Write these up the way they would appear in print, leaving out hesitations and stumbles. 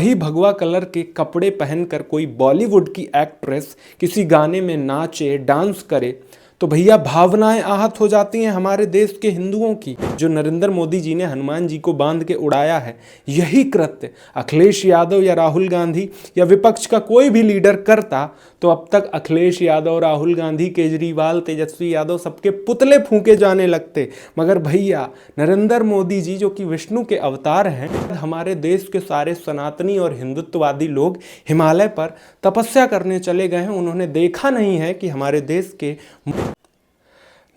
वही भगवा कलर के कपड़े पहनकर कोई बॉलीवुड की एक्ट्रेस किसी गाने में नाचे डांस करे तो भैया भावनाएं आहत हो जाती हैं हमारे देश के हिंदुओं की। जो नरेंद्र मोदी जी ने हनुमान जी को बांध के उड़ाया है, यही कृत्य अखिलेश यादव या राहुल गांधी या विपक्ष का कोई भी लीडर करता तो अब तक अखिलेश यादव, राहुल गांधी, केजरीवाल, तेजस्वी यादव सबके पुतले फूंके जाने लगते। मगर भैया नरेंद्र मोदी जी जो कि विष्णु के अवतार हैं, हमारे देश के सारे सनातनी और हिंदुत्ववादी लोग हिमालय पर तपस्या करने चले गए हैं। उन्होंने देखा नहीं है कि हमारे देश के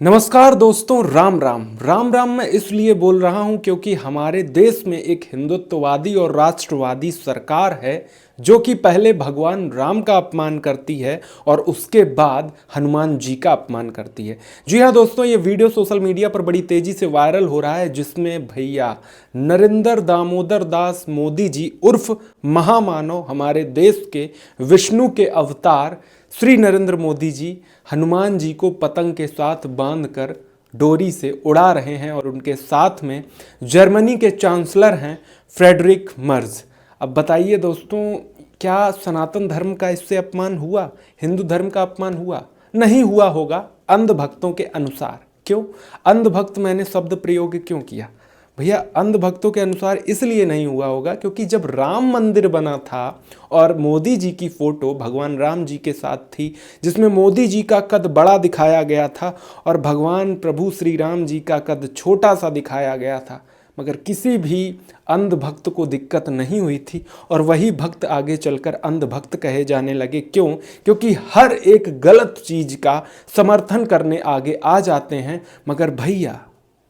नमस्कार दोस्तों, राम राम राम राम। मैं इसलिए बोल रहा हूं क्योंकि हमारे देश में एक हिंदुत्ववादी और राष्ट्रवादी सरकार है जो कि पहले भगवान राम का अपमान करती है और उसके बाद हनुमान जी का अपमान करती है। जी हाँ दोस्तों, ये वीडियो सोशल मीडिया पर बड़ी तेजी से वायरल हो रहा है जिसमें भैया नरेंद्र दामोदर दास मोदी जी उर्फ महामानव, हमारे देश के विष्णु के अवतार श्री नरेंद्र मोदी जी हनुमान जी को पतंग के साथ बांधकर डोरी से उड़ा रहे हैं और उनके साथ में जर्मनी के चांसलर हैं फ्रेडरिक मर्ज। अब बताइए दोस्तों, क्या सनातन धर्म का इससे अपमान हुआ? हिंदू धर्म का अपमान हुआ? नहीं हुआ होगा अंधभक्तों के अनुसार। क्यों अंधभक्त मैंने शब्द प्रयोग क्यों किया? भैया अंधभक्तों के अनुसार इसलिए नहीं हुआ होगा क्योंकि जब राम मंदिर बना था और मोदी जी की फोटो भगवान राम जी के साथ थी, जिसमें मोदी जी का कद बड़ा दिखाया गया था और भगवान प्रभु श्री राम जी का कद छोटा सा दिखाया गया था, मगर किसी भी अंधभक्त को दिक्कत नहीं हुई थी और वही भक्त आगे चलकर अंधभक्त कहे जाने लगे। क्यों? क्योंकि हर एक गलत चीज का समर्थन करने आगे आ जाते हैं। मगर भैया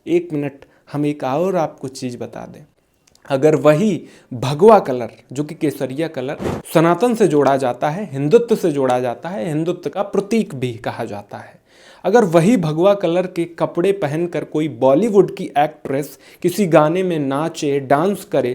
एक मिनट, हम एक और आपको चीज बता दें, अगर वही भगवा कलर जो कि केसरिया कलर सनातन से जोड़ा जाता है, हिंदुत्व से जोड़ा जाता है, हिंदुत्व का प्रतीक भी कहा जाता है, अगर वही भगवा कलर के कपड़े पहनकर कोई बॉलीवुड की एक्ट्रेस किसी गाने में नाचे डांस करे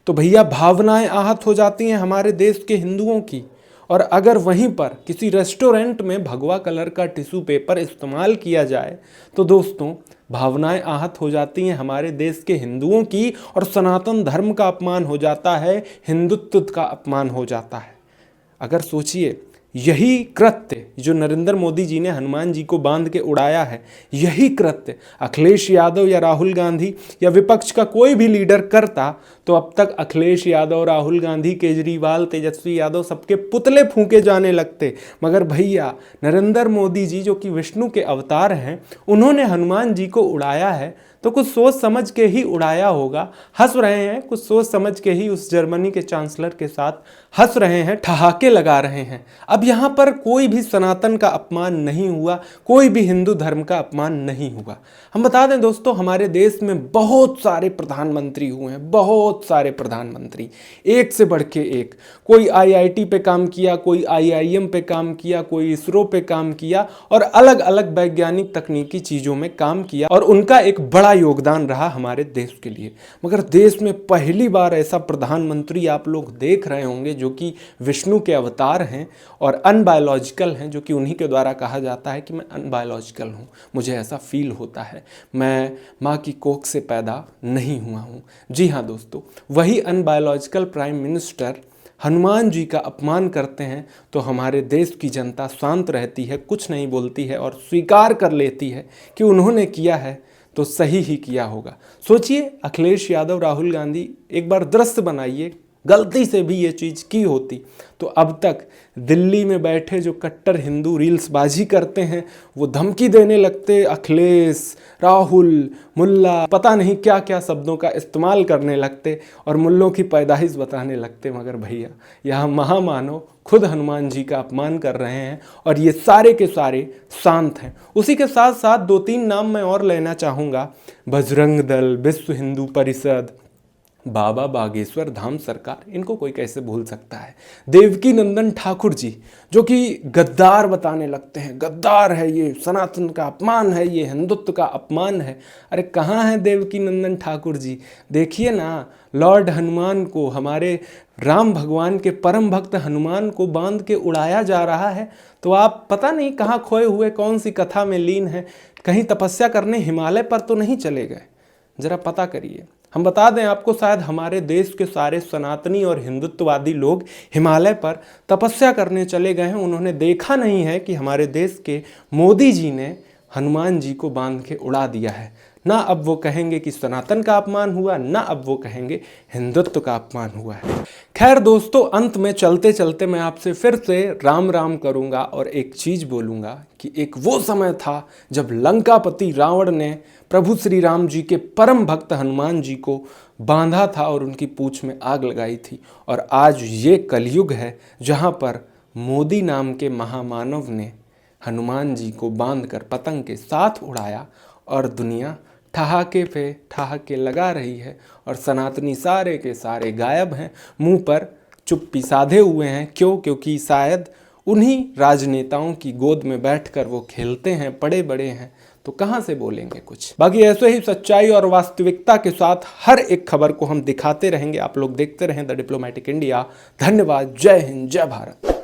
तो भैया भावनाएं आहत हो जाती हैं हमारे देश के हिंदुओं की। और अगर वहीं पर किसी रेस्टोरेंट में भगवा कलर का टिश्यू पेपर इस्तेमाल किया जाए तो दोस्तों भावनाएं आहत हो जाती हैं हमारे देश के हिंदुओं की और सनातन धर्म का अपमान हो जाता है, हिंदुत्व का अपमान हो जाता है। अगर सोचिए, यही कृत्य जो नरेंद्र मोदी जी ने हनुमान जी को बांध के उड़ाया है, यही कृत्य अखिलेश यादव या राहुल गांधी या विपक्ष का कोई भी लीडर करता तो अब तक अखिलेश यादव, राहुल गांधी, केजरीवाल, तेजस्वी यादव सबके पुतले फूंके जाने लगते। मगर भैया नरेंद्र मोदी जी जो कि विष्णु के अवतार हैं, उन्होंने हनुमान जी को उड़ाया है तो कुछ सोच समझ के ही उड़ाया होगा। हंस रहे हैं, कुछ सोच समझ के ही उस जर्मनी के चांसलर के साथ हंस रहे हैं, ठहाके लगा रहे हैं। अब यहाँ पर कोई भी सनातन का अपमान नहीं हुआ, कोई भी हिंदू धर्म का अपमान नहीं हुआ। हम बता दें दोस्तों, हमारे देश में बहुत सारे प्रधानमंत्री हुए हैं, बहुत सारे प्रधानमंत्री, एक से बढ़ के एक। कोई आईआईटी पे काम किया, कोई आईआईएम पे काम किया, कोई इसरो पे काम किया और अलग अलग वैज्ञानिक तकनीकी चीज़ों में काम किया और उनका एक बड़ा योगदान रहा हमारे देश के लिए। मगर देश में पहली बार ऐसा प्रधानमंत्री आप लोग देख रहे होंगे जो कि विष्णु के अवतार हैं और अनबायोलॉजिकल हैं, जो कि उन्हीं के द्वारा कहा जाता है कि मैं अनबायोलॉजिकल हूँ, मुझे ऐसा फील होता है, मैं माँ की कोख से पैदा नहीं हुआ हूँ। जी हाँ दोस्तों, वही अनबायोलॉजिकल प्राइम मिनिस्टर हनुमान जी का अपमान करते हैं तो हमारे देश की जनता शांत रहती है, कुछ नहीं बोलती है और स्वीकार कर लेती है कि उन्होंने किया है तो सही ही किया होगा। सोचिए, अखिलेश यादव, राहुल गांधी, एक बार दृश्य बनाइए, गलती से भी ये चीज़ की होती तो अब तक दिल्ली में बैठे जो कट्टर हिंदू रील्सबाजी करते हैं वो धमकी देने लगते, अखिलेश, राहुल, मुल्ला, पता नहीं क्या क्या शब्दों का इस्तेमाल करने लगते और मुल्लों की पैदाइश बताने लगते। मगर भैया यहाँ महामानव खुद हनुमान जी का अपमान कर रहे हैं और ये सारे के सारे शांत हैं। उसी के साथ साथ दो तीन नाम मैं और लेना चाहूँगा, बजरंग दल, विश्व हिंदू परिषद, बाबा बागेश्वर धाम सरकार, इनको कोई कैसे भूल सकता है। देवकी नंदन ठाकुर जी जो कि गद्दार बताने लगते हैं, गद्दार है ये, सनातन का अपमान है ये, हिंदुत्व का अपमान है। अरे कहाँ है देवकी नंदन ठाकुर जी? देखिए ना, लॉर्ड हनुमान को, हमारे राम भगवान के परम भक्त हनुमान को बांध के उड़ाया जा रहा है तो आप पता नहीं कहाँ खोए हुए, कौन सी कथा में लीन है, कहीं तपस्या करने हिमालय पर तो नहीं चले गए? जरा पता करिए। हम बता दें आपको, शायद हमारे देश के सारे सनातनी और हिंदुत्ववादी लोग हिमालय पर तपस्या करने चले गए हैं। उन्होंने देखा नहीं है कि हमारे देश के मोदी जी ने हनुमान जी को बांध के उड़ा दिया है। ना अब वो कहेंगे कि सनातन का अपमान हुआ, ना अब वो कहेंगे हिंदुत्व का अपमान हुआ है। खैर दोस्तों, अंत में चलते चलते मैं आपसे फिर से राम राम करूंगा और एक चीज बोलूंगा कि एक वो समय था जब लंकापति रावण ने प्रभु श्री राम जी के परम भक्त हनुमान जी को बांधा था और उनकी पूंछ में आग लगाई थी। और आज ये कलयुग है जहां पर मोदी नाम के महामानव ने हनुमान जी को बांधकर पतंग के साथ उड़ाया और दुनिया ठहाके पे ठहाके लगा रही है और सनातनी सारे के सारे गायब हैं, मुंह पर चुप्पी साधे हुए हैं। क्यों? क्योंकि शायद उन्हीं राजनेताओं की गोद में बैठकर वो खेलते हैं, बड़े बड़े हैं, तो कहाँ से बोलेंगे कुछ। बाकी ऐसे ही सच्चाई और वास्तविकता के साथ हर एक खबर को हम दिखाते रहेंगे। आप लोग देखते रहें द डिप्लोमेटिक इंडिया। धन्यवाद। जय हिंद, जय भारत।